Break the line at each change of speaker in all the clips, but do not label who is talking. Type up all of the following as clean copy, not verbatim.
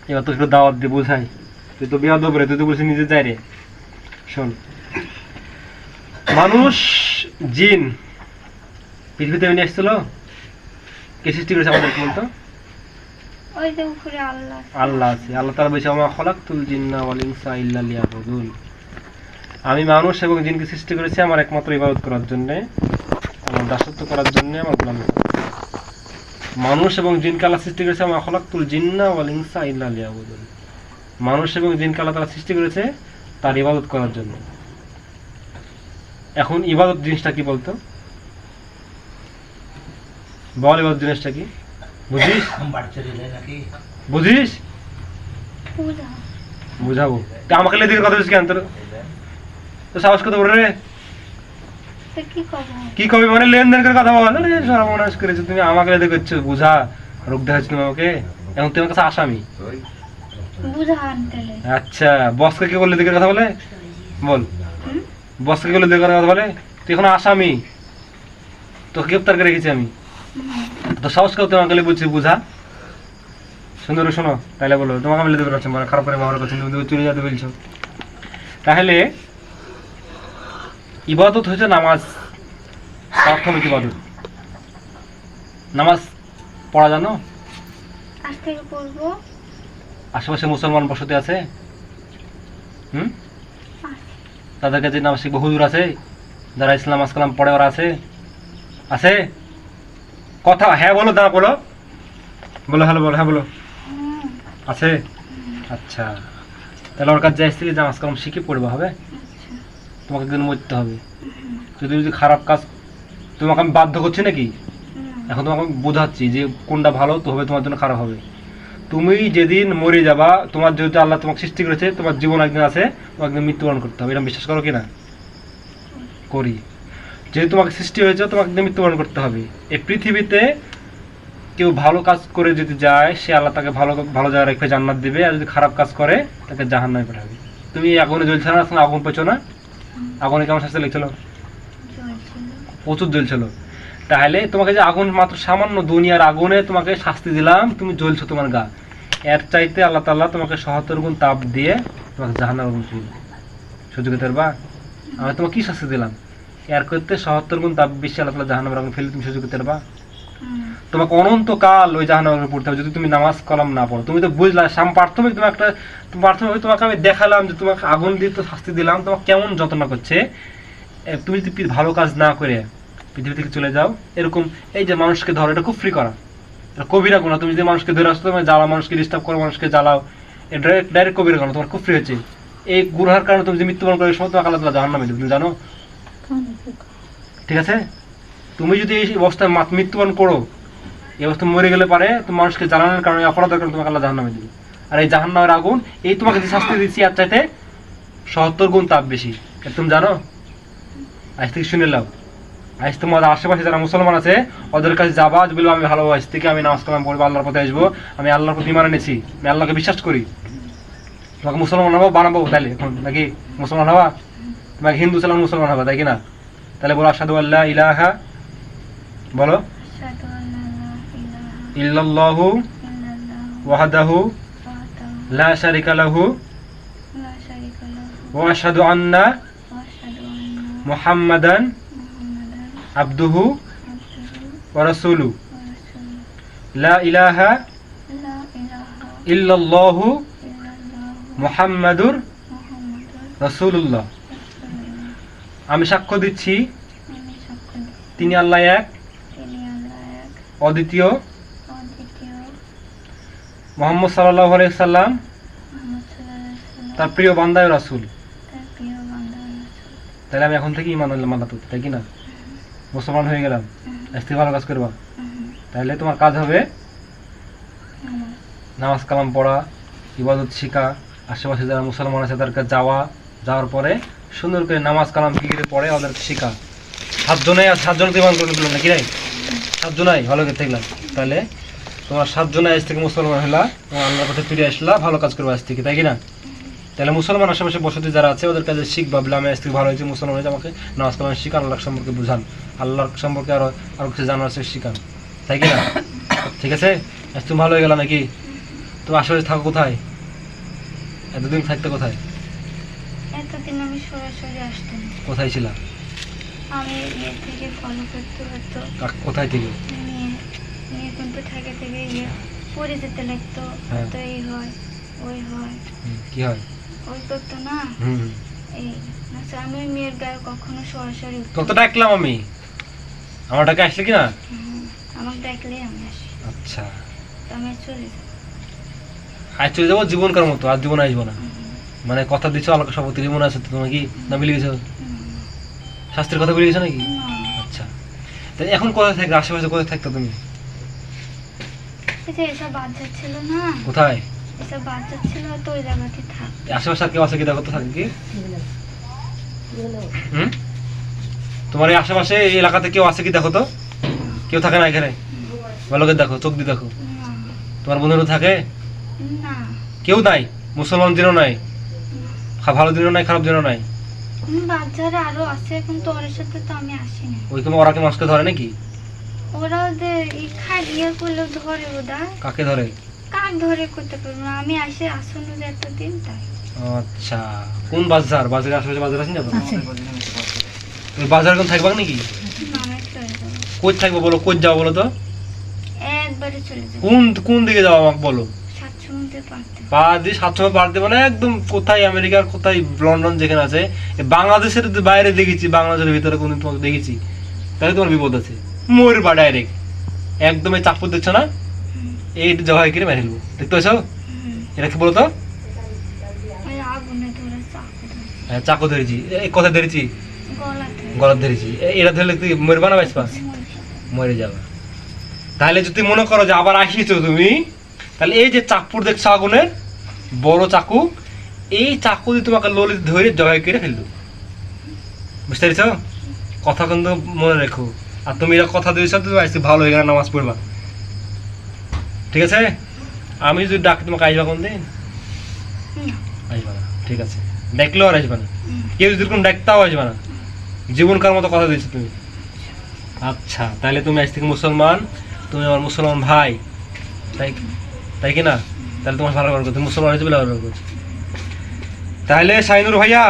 এবার তো একটু দাওয়াত দিয়ে বোঝাই, তুই তো বিয়া দবরে, তুই তো বলছিস নিজে যাই রে। শোন, মানুষ জিন পৃথিবীতে এমনি এসেছিল, কে সৃষ্টি করেছে আমাদের বলতো?
ওই যে উপরে আল্লাহ
আল্লাহ আছে। আল্লাহ তাআলা বলেছে ওমা খালাকতুল জিন্না ওয়াল ইনসা ইল্লা লিয়াবুদুন, আমি মানুষ এবং জিনকে সৃষ্টি করেছি আমার একমাত্র ইবাদত করার জন্য, আমার দাসত্ব করার জন্য, আমার গোলামি করার জন্য। মানুষ এবং জিনকে আল্লাহ সৃষ্টি করেছে ওমা খালাকতুল জিন্না ওয়াল ইনসা ইল্লা লিয়াবুদুন, মানুষ এবং জিনকে আল্লাহ তাআলা সৃষ্টি করেছে তার ইবাদত করার জন্য। এখন ইবাদত জিনিসটা কি বলতো? বল ইবাদত জিনিসটা কি? বুঝিস? বুঝিস?
পূজা।
বুঝাবো। তা আমাকে লেদিকে কথা বলছিস কেন? তোর তো সাহস কত বড় রে?
তো কি করব?
কি কবি মানে লেনদেন করে কথা বল? আরে সর্বনাশ করেছো তুমি, আমাকে লেদে করছো, বুঝা রোগ দেখাচ্ছ তুমি আমাকে। এখন তোমার কাছে আসামি।
বুঝা আনতে লে।
আচ্ছা, বসকে কি বললে দিকে কথা বলে? বল, বসকে কি বললে দিকে কথা বলে? তুই এখন আসামি, তোকে গ্রেফতার করে রেখেছি আমি। তো সাহস কত তোমাকে বলছি বুঝা? সুন্দর শোনো, তাহলে বলো তোমাকে আমি লেদে করছি, মানে খারাপ করে ব্যবহার করছি, তুমি চলে যেতে বলছো। তাহলে ইবাদত হচ্ছে নামাজ, প্রাথমিক ইবাদত। নামাজ পড়া জানো?
আজ থেকে পড়বো।
আশেপাশে মুসলমান বসতি আছে? তাদের কাছে নামাজ শিখবো, হুজুর আছে যারা ইসলাম আসকালাম পড়ে, ওরা আছে? আছে? কথা হ্যাঁ বলো, না বলো, বলো হ্যালো বলো, হ্যাঁ বলো, আছে? আচ্ছা, তাহলে ওর কাছে যাই থেকে নামাজ কালাম শিখে পড়বা হবে। তোমাকে একদিন মরতে হবে। যদি খারাপ কাজ, তোমাকে আমি বাধ্য করছি নাকি? এখন তোমাকে আমি বোঝাচ্ছি যে কোনটা ভালো তো হবে, তোমার জন্য খারাপ হবে। তুমি যেদিন মরে যাবা, তোমার যেহেতু আল্লাহ তোমাকে সৃষ্টি করেছে, তোমার জীবন একদিন আছে, তোমাকে একদিন মৃত্যুবরণ করতে হবে। এটা বিশ্বাস করো কিনা? করি। যেহেতু তোমাকে সৃষ্টি হয়েছে, তোমাকে একদিন মৃত্যুবরণ করতে হবে। এই পৃথিবীতে কেউ ভালো কাজ করে যদি যায়, সে আল্লাহ তাকে ভালো ভালো জায়গায় রেখে জান্নাত দিবে, আর যদি খারাপ কাজ করে তাকে জাহান্নামে পাঠাবে। তুমি আগুনে জ্বলছে না, আগুন পেছো না? আগুনে কেমন শাস্তি লেগেছিল? প্রচুর জ্বলছিল। তাহলে তোমাকে যে আগুন, মাত্র সামান্য দুনিয়ার আগুনে তোমাকে শাস্তি দিলাম, তুমি জ্বলছো তোমার গা, এর চাইতে আল্লাহ তাআলা তোমাকে ৭৭ গুণ তাপ দিয়ে তোমাকে জাহান্নামে আগুন সহ্য করতে পারবা? আমি তোমাকে কি শাস্তি দিলাম, এর করতে ৭৭ গুণ তাপ বেশি আল্লাহ তাআলা জাহান্নামের আগুন ফেলে তুমি সহ্য করতে পারবা? তোমাকে অনন্তকাল ওই জাহান্নামে পড়তে হবে যদি তুমি নামাজ কালাম না পড়ো। তুমি তো বুঝলা, প্রাথমিক তোমার একটা প্রাথমিক তোমাকে আমি দেখালাম যে তোমাকে আগুন দিয়ে তো শাস্তি দিলাম, তোমাকে কেমন যন্ত্রণা করছে। তুমি যদি ভালো কাজ না করে পৃথিবী থেকে চলে যাও, এরকম এই যে মানুষকে ধরো, এটা খুব ফ্রি করা, এটা কবিরা গুণা। তুমি যদি মানুষকে ধরে আসতো, তুমি জ্বালাও, মানুষকে ডিস্টার্ব করো, মানুষকে জ্বালাও, এটা ডাইরেক্ট কবিরা গুণা, তোমার খুব ফ্রি হচ্ছে। এই গুনার কারণে তুমি যে মৃত্যুবরণ করে, সময় তোমাকে আল্লাহ তাআলা জাহান্নামে দেবে, তুমি জানো? ঠিক আছে, তুমি যদি এই অবস্থায় মৃত্যুবরণ করো, এই অবস্থায় মরে গেলে পারে তুমি মানুষকে জ্বালানোর কারণে, অপরাধের কারণে তোমাকে আল্লাহ জাহান্নামে দেবে। আর এই জাহান্নামের আগুন, এই তোমাকে যে শাস্তি দিচ্ছি আর চাইতে ৭০ গুণ তাপ বেশি, তুমি জানো? আজ থেকে শুনে নাও। আজ তোমার আশেপাশে যারা মুসলমান আছে, ওদের কাছে যাবা, বলবো আমি ভালো, আজ থেকে আমি নামাজ কালাম পড়বো, আল্লাহর পথে আসবো, আমি আল্লাহর প্রতি ঈমান এনেছি, আমি আল্লাহকে বিশ্বাস করি। তোমাকে মুসলমান হবো, বানাবো তাহলে এখন নাকি? মুসলমান হবা? তোমাকে হিন্দু ছিলাম, মুসলমান হবা, তাই কিনা? তাহলে বলো আশহাদু আল্লা ইলাহা, বলো ইল্লাল্লাহু ওয়াহদাহু লা শারিকা লাহু ওয়া আশহাদু আন্না মুহাম্মাদান আবদুহু ওয়া রাসূলুহু লা ইলাহা ইল্লাল্লাহু মুহাম্মাদুর রাসূলুল্লাহ। আমি সাক্ষ্য দিচ্ছি তিনি আল্লাহ এক, অদ্বিতীয়, মুহাম্মদ সাল্লাল্লাহু আলাইহি সাল্লাম তার প্রিয় বান্দা ও রাসূল। তাহলে আমি এখন থেকে ঈমান আনলাম আল্লাহ, তাই কি না? মুসলমান হয়ে গেলাম, আজ থেকে ভালো কাজ করবা। তাহলে তোমার কাজ হবে নামাজ কালাম পড়া, ইবাদত শিখা, আশেপাশে যারা মুসলমান আছে তাদের কাছে যাওয়ার পরে সুন্দর করে নামাজ কালাম কি করে পড়ে ওদেরকে শিখা। ৭ জনাই আছে, ৭ জনকে ঈমান করে দিলাম নাকি নাই? ৭ জনাই ভালো করে থাকলাম। তাহলে তোমার ৭ জনাই আজ থেকে মুসলমান হলা, তোমার আল্লাহর পথে ফিরে আসলা, ভালো কাজ করবো আজ থেকে, তাই কিনা? তাহলে মুসলমান আশেপাশে বসতি যারা আছে ওদের কাছে শিখবা, বলে আমি আজ থেকে ভালো হয়েছে, মুসলমান হয়েছে, আমাকে নামাজ কালাম শিখান, আল্লাহ সম্পর্কে বুঝান, আল্লাহর সম্পর্কে আরো কিছু জানার আছে শিখান, তাই কিনা? ঠিক আছে, আজ তুমি ভালো হয়ে গেলা নাকি? তুমি আশেপাশে থাকো কোথায়? এতদিন থাকতে কোথায়?
এতদিন আমি সরাসরি আসতাম।
কোথায় ছিলা?
আমি ইয়ে থেকে ফলো করতে হতো,
কোথায় থেকে?
নিয়ে নিয়ে কিন্তু থেকে থেকে ইয়ে পড়ে যেতে লাগতো,
হ্যাঁ।
তো এই হয় ওই হয়
কি হয়?
ওই করতো না,
হুম।
এই আচ্ছা আমি মেয়ের গায়ে কখনো সরাসরি উঠতাম
তোকে তো ডাকলাম আমি, আমার ডাকে আসলে কি না?
না। আমাকে ডাকলেই আমি আসি,
আচ্ছা,
তো আমি চলে যাই।
আজ চলে যাবো জীবনকার মতো, আর জীবন আসবো না। মানে কথা দিচ্ছ আলোকে শপথ মনে আছে তো তোমার কি না মিলে গেছো? শাস্ত্রের কথা বলে গেছো নাকি? আচ্ছা, তাই এখন কোথায় থাকবে? আশেপাশে কোথায় থাকতো তুমি?
এই যে এসব বাচ্চা ছিল না,
কোথায়?
এসব বাচ্চা ছিল তো ওই জায়গাতে থাক।
আশেপাশে আর কেউ আছে কি? দেখো তো থাকে কি? হুম, তোমার এই আশেপাশে এই এলাকাতে কেউ আছে কি দেখো তো? কেউ থাকে না এখানে? ভালো করে দেখো, চোখ দিয়ে দেখো।
না
তোমার বন্ধুরা থাকে?
না
কেউ নাই? মুসলমান দিনও নাই, ভালো দিনও নাই, খারাপ দিনও নাই?
বাচ্চারা আরো আছে, কিন্তু ওর সাথে তো আমি আসিনি।
ওইখানে ওরা কি মাছকে ধরে নাকি?
ওরা ওদের খাই ইয়ে করলে ধরে ওরা।
কাকে ধরে?
কাক ধরে করতে পারবো না, আমি আসে আসন্ন এতদিন তাই।
আচ্ছা, কোন বাজার? বাজারের আশেপাশে বাজার আছে না? ওই বাজার কোন থাকবা নাকি?
না, আমি চলে যাবো,
কই থাকবো বলো, কই যাও বলো তো?
একবারে চলে যাবো।
কোন কোন দিকে যাও আমাকে বলো?
7 সমুদ্রে পারতে
পা দিয়ে 7 পার দেবো না একদম। কোথায় আমেরিকার, কোথায় লন্ডন যেখানে আছে, বাংলাদেশের বাইরে দেখেছি, বাংলাদেশের ভিতরে কোনদিন তোমাকে দেখেছি? তাহলে তোমার বিপদ আছে। ময়ূর বা ডাইরেক্ট একদম এই চাকু দেখছো না, এই জবাই করে মেরে ফেলবো। দেখতে পাচ্ছ? এটা কি বলো তো?
ওই আগুনে ধরে চাকু ধরে
হ্যাঁ, চাকু ধরেছি। এই কথা ধরেছি,
গলাতে
গলা ধরেছি। এটা ধরলে তুই মরবা না বাঁচবা? মরে যাবা। তাহলে যদি মনে করো যে আবার আসিছো তুমি, তাহলে এই যে চাকুর দেখছো আগুনের বড় চাকু, এই চাকু দিয়ে তোমাকে ললিত ধরে জবাই করে ফেললো। বুঝতে পেরেছ? কথা কিন্তু মনে রেখো। আর তুমি এরা কথা দিয়েছো, তুমি আজকে ভালো হয়ে গেলে নামাজ পড়বা, ঠিক আছে? আমি যদি ডাকি তোমাকে আসবা কোন দিন? আসবা না, ঠিক আছে? দেখলেও আর আসবা না। কেউ যদি কোনো ডাকতেও আসবা না। জীবনকার মতো কথা দিয়েছো তুমি। আচ্ছা, তাহলে তুমি আজ থেকে মুসলমান, তুমি আমার মুসলমান ভাই, তাই তাই কি না? তাহলে তোমার ভালো করছো, তুমি মুসলমান হয়েছে বলে ভালো করছো। তাহলে শাহিনুর ভাইয়া,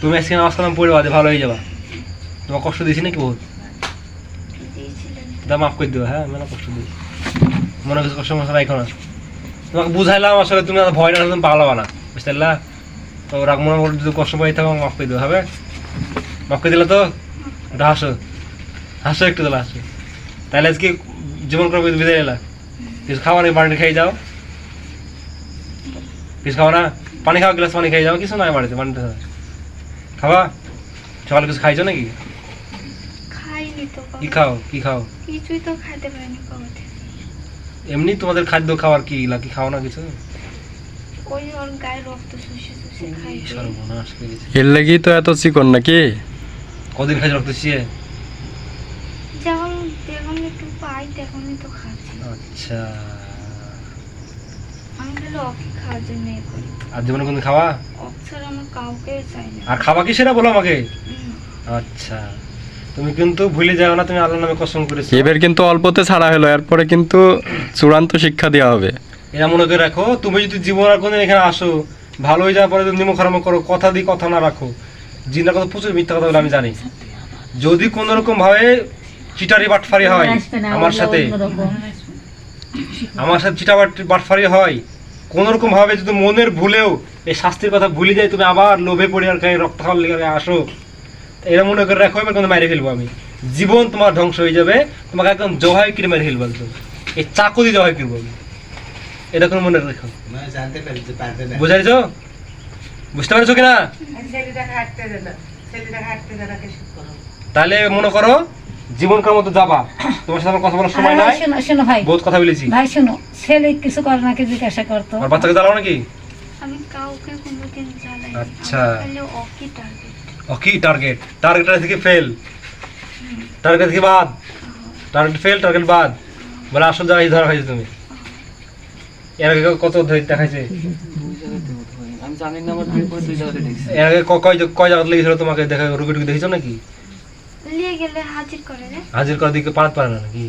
তুমি আজকে নামাজ কালাম পড়ে বাদে ভালো হয়ে যাবা। তোমার কষ্ট দিয়েছি নাকি বহুত?
দিয়েছিলেন।
দা মাফ করে দিও। হ্যাঁ, মানে কষ্ট দিয়েছি, মনে কিছু কষ্ট মশলা রাখো না। তোমাকে বুঝাইলাম, আসলে তুমি ভয় না, তুমি পাগলাবা না, বুঝতে পারলা? তো রাগ মনে করে যদি কষ্ট পাই থাকো, মাফ করে দিও, হবে? মাফ করে দিলে তো? এটা হাসো, হাসো একটু, তাহলে হাসো। তাহলে আজকে জীবন করে বিদায় এলা, কিছু খাওয়া নেই, পানি খেয়ে যাও। কিছু খাওয়া না? পানি খাওয়া, গ্লাস পানি খেয়ে যাও। কিছু নাই বাড়িতে, পানিটা খাওয়া। সকালে কিছু খাইছো নাকি?
খাইনি তো
কি
কবে।
খাও, কি খাও?
কিছুই তো খাইতে পারিনি কবে থেকে।
এমনি তোমাদের খাদ্য খাওয়ার কি কি খাও না কিছু?
ওই ওর গায়ে রক্ত শুষে শুষে খাই।
সর্বনাশ করে গেছে।
এর লাগি তো এত চিকন নাকি?
কদিন খাইছো রক্ত শিয়ে?
যখন যখন একটু পাই তখনই তো খাচ্ছি।
আচ্ছা,
আমি খালি ওকে খাওয়ার জন্য এ করি।
আর জীবনে কোনদিন খাওয়া?
ওক ছাড়া আমার কাউকে চাই না।
আর খাওয়া কি সেটা বলো আমাকে।
হুম।
আচ্ছা, তুমি কিন্তু ভুলে যাও না, তুমি আল্লাহর নামে কসম করেছো।
এবার কিন্তু অল্পতে ছাড়া হলো, এরপরে কিন্তু চূড়ান্ত শিক্ষা দেওয়া হবে।
এটা মনে করে রাখো, তুমি যদি জীবন আর কোনদিন এখানে আসো, ভালো হয়ে যাওয়ার পরে যদি নিমক হারাম করো, কথা দিয়ে কথা না রাখো, জিনার কথা প্রচুর মিথ্যা কথা বলে আমি জানি। যদি কোনো রকম ভাবে চিটারি বাটফারি হয় আমার সাথে, আমার সাথে চিটা বাটফারি হয় কোনো রকম ভাবে, যদি মনের ভুলেও এই শাস্তির কথা ভুলে যাই, তুমি আবার লোভে পড়ে আর গায়ে রক্ত খাওয়ার লেগে আসো, এরা মনে করে রাখো, এবার কিন্তু মেরে ফেলবো আমি। জীবন তোমার ধ্বংস হয়ে যাবে, তোমাকে একদম জবাই করে মেরে ফেলবো, একদম এই চাকু দিয়ে জবাই করবো আমি। এটা কোনো মনে রেখো, বুঝাইছ? বুঝতে পারছো কিনা? তাহলে মনে করো জীবনকার মতো যাবা, তোমার সাথে আমার কথা বলার সময় নাই,
শোনো শোনো ভাই,
বহুত কথা বলেছি।
ভাই শোনো, ছেলে কিছু করে নাকি জিজ্ঞাসা করতো।
আর বাচ্চাকে জ্বালাও নাকি?
আমি কাউকে কোনোদিন জ্বালাই না।
আচ্ছা।
আমার খালি ওকে টার্গেট।
ও কি টার্গেট? টার্গেট থেকে ফেল, টার্গেট থেকে বাদ, টার্গেট ফেল, টার্গেট বাদ, বলে আসল জায়গায় ধরা হয়েছে তুমি। এর আগে কত দেখাইছে?
আমি জানি না, আমার দুই পয়েন্ট দুই জায়গাতে দেখছি।
এর আগে কয় জায়গা লেগেছিল তোমাকে দেখা? রুগী টুকি দেখেছো নাকি?
নিয়ে গেলে হাজির করে রে।
হাজির করার দিকে পারতে পারে না নাকি?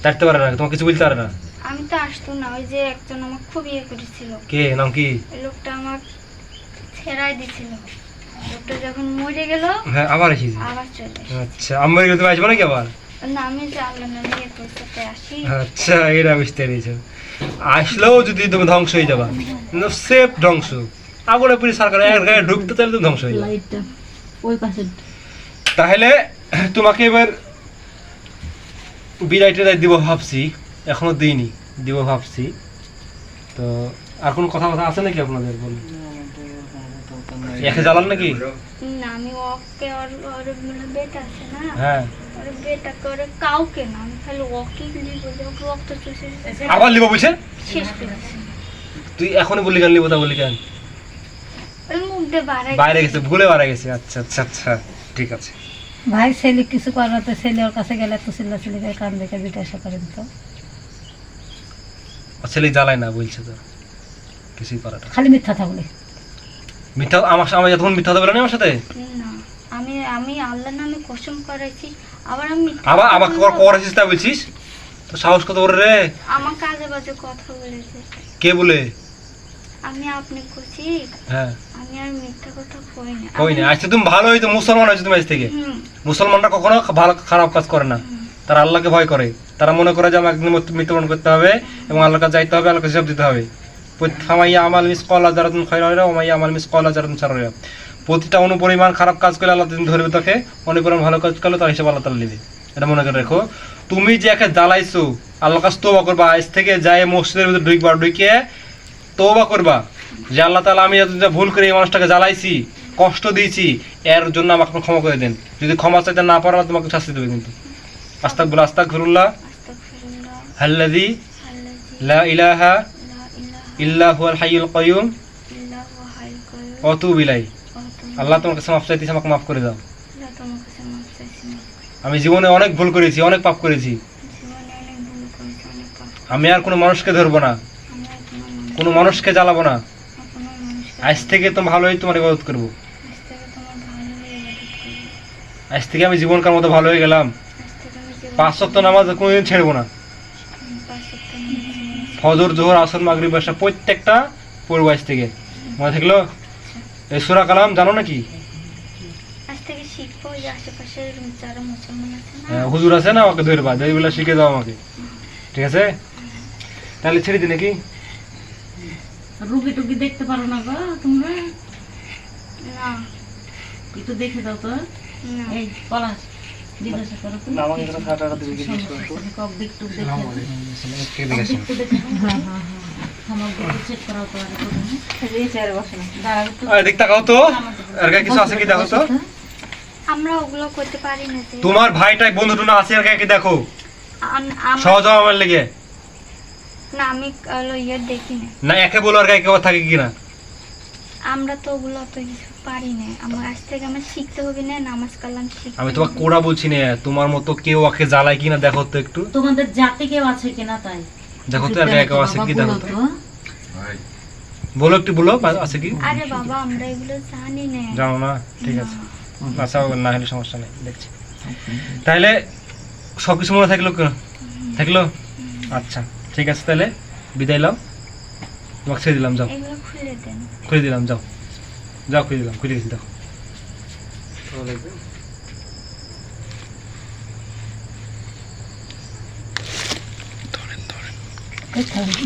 চাটতে পারে না, তোমাকে কিছু বলতে পারে না?
আমি তো আসতো না, ওই যে একজন আমার খুব ইয়ে করেছিল,
কে নাম কি?
ওই লোকটা আমার ছেড়াই দিছিল। লোকটা যখন মরে গেল
হ্যাঁ আবার এসেছি।
আবার চলে এসেছে।
আচ্ছা আমার গেলে তুমি আসবে নাকি আবার?
না আমি যে আল্লাহ নামে ইয়ে করতে আসি।
আচ্ছা এটা বুঝতে পেরেছ। আসলেও যদি তুমি ধ্বংস হয়ে যাবা, সেফ ধ্বংস। আগুনে পুরি সরকার এক গায়ে ঢুকতে চাইলে তুমি ধ্বংস হয়ে যাবে।
লাইটটা ওই পাশে
তাহলে তোমাকে এবার বিদায়টা দিব ভাবছি, এখনো দিইনি, দিব ভাবছি। তো আর কোনো কথা কথা আছে নাকি আপনাদের? বলুন। একে জ্বালান নাকি?
না আমি ওকে ওর বেটা আছে না,
হ্যাঁ
ওর বেটা করে কাউকে না, আমি খালি ওকে লিব যে ওকে রক্ত চুষে
আবার লিব বুঝছে?
শেষ করেছি।
তুই এখনই বলি কেন লিব? তা বলি কেন?
ওই মুখ দিয়ে
বাইরে গেছে, ভুলে বাইরে গেছে। আচ্ছা আচ্ছা আচ্ছা ঠিক আছে।
ভাই ছেলে কিছু করাতে ছেলে ওর কাছে গেলে তো চিল্লা করে কান দেখে জিজ্ঞাসা করেন তো।
ও ছেলে জ্বালায় না বলছে তো কিছুই করাটা।
খালি মিথ্যা থাকলে
মিথ্যা আমার আমি যতক্ষণ মিথ্যা কথা বলে না আমার সাথে,
না আমি আমি আল্লাহর নামে কসম করেছি, আবার আমি মিথ্যা
আবার
কথা
আমাকে
বলবো?
করেছিস তা বলছিস? তো সাহস কত বড় রে?
আমার কাজে বাজে কথা বলেছে।
কে বলে?
আমি আপনি খুশি,
হ্যাঁ
আমি আর মিথ্যা কথা কই না।
কই না। আচ্ছা তুমি ভালো হইতো মুসলমান হয়েছো তুমি আজ থেকে। মুসলমানরা কখনো ভালো খারাপ কাজ করে না, তারা আল্লাহকে ভয় করে। তারা মনে করে যে আমাকে মৃত্যুবরণ করতে হবে এবং আল্লাহর কাছে যাইতে হবে, আল্লাহকে হিসাব দিতে হবে। ফামাইয়া আমাল মিসকালা যারাতুন খায়রা ওয়া মাইয়া আমাল মিসকালা যারাতুন শাররা। প্রতিটা অনুপরিমাণ খারাপ কাজ করলে আল্লাহ দিন ধরবে তাকে, অনুপরিমাণ ভালো কাজ করলে তার হিসাব আল্লাহ তাআলা নেবে। এটা মনে করে রেখো। তুমি যে একে জ্বালাইছো, আল্লাহর কাছে তওবা করবা। আজ থেকে যায় মসজিদের ভিতরে ঢুকে তওবা করবা যে আল্লাহ তাআলা আমি যা ভুল করে এই মানুষটাকে জ্বালাইছি, কষ্ট দিয়েছি, এর জন্য আমাকে ক্ষমা করে দেন। যদি ক্ষমা চাইতে না পারো তোমাকে শাস্তি দেবে কিন্তু। আস্তাগফিরুল্লাহ আস্তাগফিরুল্লাহ
আস্তাগফিরুল্লাহ
আল্লাযী
আল্লাযী
লা ইলাহা
লা ইলাহা
ইল্লা হুয়াল হাইয়ুল কাইয়ুম
ইল্লা হুয়া হাইয়ুল কাইয়্যুম
ওয়া আতুবু ইলাইহি।
ওয়া আতুবু
আল্লাহ তোমার কাছে মাফ চাইতেছি, আমাকে মাফ করে দাও।
ইলাইহি। তোমার কাছে মাফ চাইছি,
আমি জীবনে অনেক ভুল করেছি, অনেক পাপ করেছি।
জীবনে অনেক ভুল করেছি, অনেক পাপ।
আমি আর কোনো মানুষকে ধরবো না,
আমি আর
কোনো মানুষকে জ্বালাবো না।
কোনো মানুষকে
আজ থেকে তো ভালোই তোমার ইবাদত করবো।
আজ থেকে তোমার ভালো হয়ে ইবাদত করবো।
আজ থেকে আমি জীবনকার মতো ভালো হয়ে গেলাম।
আজ থেকে আমি জীবনে
5 ওয়াক্ত নামাজ কোনোদিন ছেড়বো না।
5 ওয়াক্ত নামাজ
ফজর, জোহর, আসর, মাগরিব, এশা প্রত্যেকটা পড়বো আজ থেকে। মনে থাকলো? এই সূরা কালাম জানো নাকি?
আজ থেকে শিখবো, যে আশেপাশের যারা মুসলমান আছে না,
হ্যাঁ, হুজুর আছে না, ওকে ধরবা, এইগুলা শিখে দাও আমাকে। ঠিক আছে? তাহলে ছেড়ে দিই নাকি?
রুগী টুগি দেখতে পারো না গো তোমরা?
না
একটু দেখে দাও তো।
না
এই পলাশ জিজ্ঞাসা করো তো।
না আমাকে এখানে খাটাটা দিবি কি জিজ্ঞেস করতো।
কক দিক টুক দেখে দাও। একটু দেখে দাও। হ্যাঁ হ্যাঁ হ্যাঁ আমার দিকে চেক করাও তো আরে করে এই চেয়ারে বসে না দাঁড়াও একটু।
দেখ তাকাও তো, আর গায়ে কিছু আছে কি দেখো তো।
আমরা ওগুলো করতে পারি না যে
তোমার ভাইটাই বন্ধু টুনা আছে, আর গায়ে কি দেখো। সহজ হবে আমার লেগে
না, আমি ইয়ে দেখি না,
না, একে বলো আর গায়ে কেউ থাকে কিনা।
আমরা তো ওগুলো অত কিছু পারি না। আমার আজ থেকে আমার শিখতে হবে না, নামাজ কালাম শিখতে
আমি তোমাকে কোড়া বলছি না, তোমার মতো কেউ ওকে জ্বালায় কিনা দেখো তো একটু।
তোমাদের জাতি কেউ আছে কিনা তাই
দেখো তো আর গায়ে কেউ আছে কি দেখো তো। বলো একটু, বলো আছে কি।
আরে বাবা আমরা এগুলো জানি না।
জানো না? ঠিক আছে, আচ্ছা না হলে সমস্যা নেই, দেখছি। তাহলে সবকিছু মনে থাকলো? থাকলো? আচ্ছা ঠিক আছে, তাহলে বিদায় নাও, তোমাকে ছেড়ে দিলাম, যাও।
এগুলো খুলে দেন।
খুলে দিলাম, যাও যাও, খুলে দিলাম, খুলে দিয়েছি, দেখো।
ভালো লাগবে।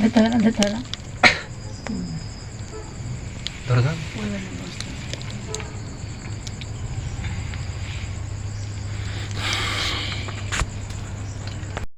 ভেতরে না
ধরো ধরো।